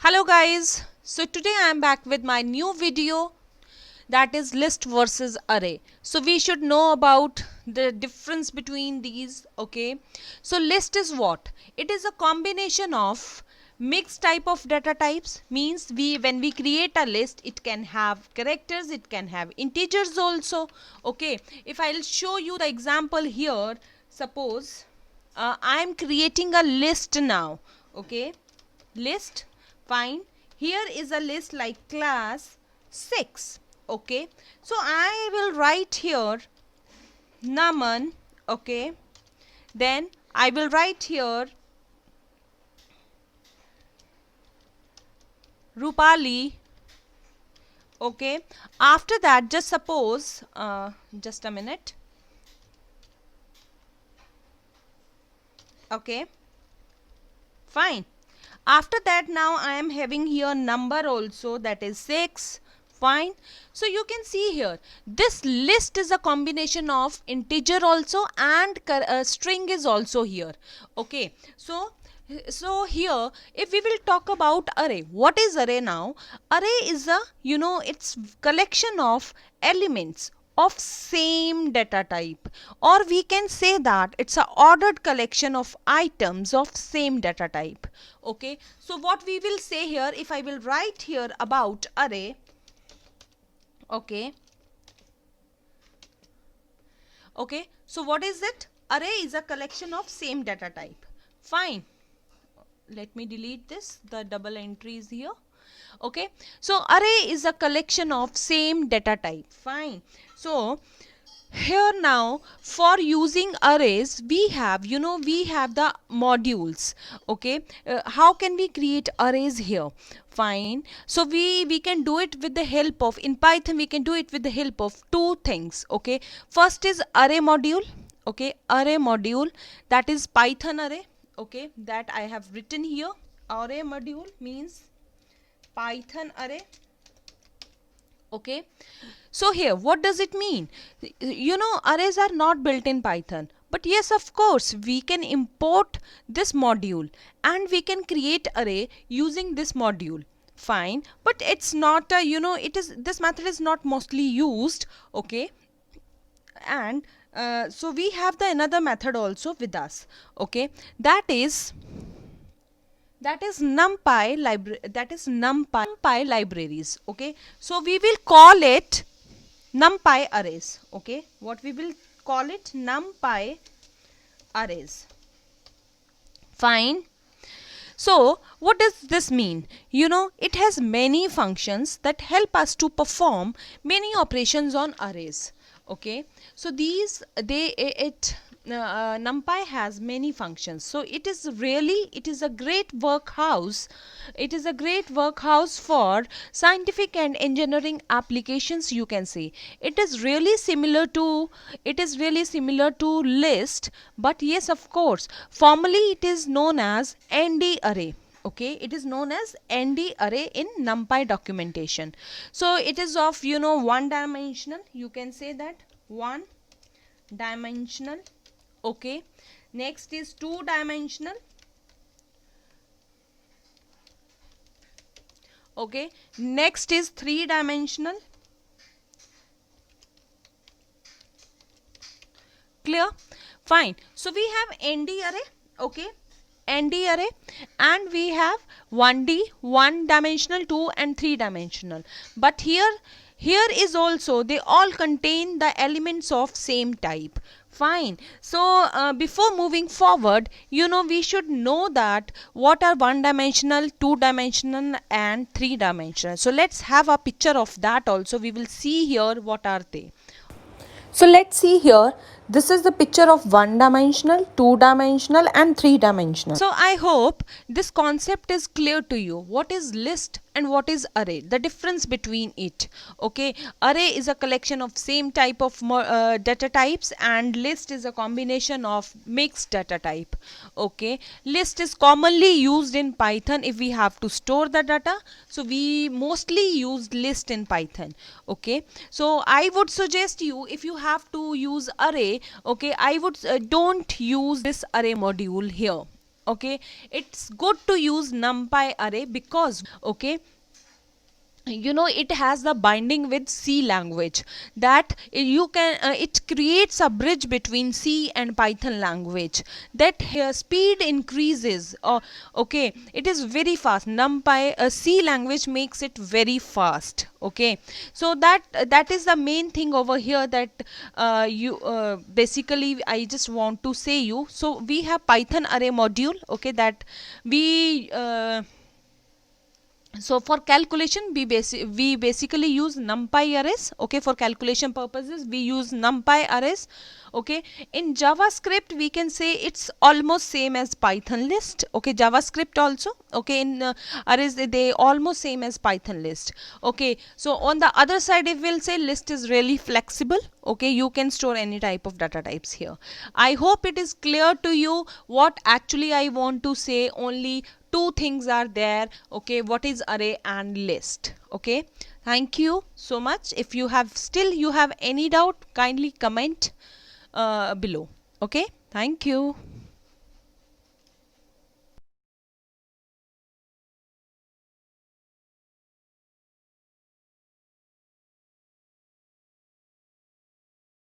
Hello guys, so today I am back with my new video, that is list versus array. So we should know about the difference between these. Okay, so list is what? It is a combination of mixed type of data types. Means when we create a list, it can have characters, it can have integers also. Okay, if I'll show you the example here, suppose I am creating a list now. Okay, list, fine. Here is a list like class 6. Okay, so I will write here Naman. Okay, then I will write here Rupali. Okay, after that, just suppose just a minute. Okay, fine. After that, now I am having here number also, that is 6. Fine. So you can see here, this list is a combination of integer also and string is also here. Okay, so here if we will talk about array, what is array now? Array is a, it's collection of elements of same data type, or we can say that it's a ordered collection of items of same data type. Okay, so what we will say here, if I will write here about array. Okay, okay, so what is it? Array is a collection of same data type. Fine, let me delete this, the double entries here. Okay, so array is a collection of same data type. Fine. So here now, for using arrays, we have, we have the modules. Okay, how can we create arrays here? Fine. So we can do it with the help of, in Python we can do it with the help of two things. Okay, first is array module. Okay, array module, that is Python array. Okay, that I have written here. Array module means Python array. Okay, so here what does it mean? Arrays are not built in Python, but yes, of course we can import this module and we can create array using this module. Fine, but it's not a, it is, this method is not mostly used. Okay, and so we have the another method also with us. Okay, that is NumPy library, that is NumPy libraries. Okay, so we will call it NumPy arrays. Okay, what we will call it? NumPy arrays. Fine. So what does this mean? It has many functions that help us to perform many operations on arrays. Okay, so these NumPy has many functions, so it is a great workhouse. It is a great workhouse for scientific and engineering applications, you can say. It is really similar to list, but yes, of course, formally it is known as ND array. Okay, it is known as ND array in NumPy documentation. So it is of, one dimensional, you can say that, one dimensional. Okay, next is two dimensional. Okay, next is three dimensional. Clear? Fine. So we have ND array. Okay, ND array, and we have 1D, one dimensional, 2 and 3 dimensional. But here is also, they all contain the elements of same type. Fine. So before moving forward, we should know that what are one dimensional, two dimensional and three dimensional. So let's have a picture of that also. We will see here what are they. So let's see here, this is the picture of one dimensional, two dimensional and three dimensional. So I hope this concept is clear to you. What is list and what is array? The difference between it. Okay, array is a collection of same type of data types, and list is a combination of mixed data type. Okay, list is commonly used in Python if we have to store the data. So we mostly use list in Python. Okay, so I would suggest you, if you have to use array, okay, I would don't use this array module here. Okay, it's good to use numpy array because, okay, you know, it has the binding with C language, that you can it creates a bridge between C and Python language, that speed increases. Okay, it is very fast. Numpy C language makes it very fast. Okay, so that is the main thing over here, that you basically I just want to say you. So we have Python array module, okay, that we so for calculation we basically use numpy arrays. Okay, for calculation purposes we use numpy arrays. Okay, in JavaScript we can say it's almost same as Python list. Okay, JavaScript also, okay, in arrays they almost same as Python list. Okay, so on the other side, if we'll say list is really flexible, okay, you can store any type of data types here. I hope it is clear to you what actually I want to say. Only two things are there. Okay, what is array and list. Okay, thank you so much. If you have still you have any doubt, kindly comment below. Okay, thank you.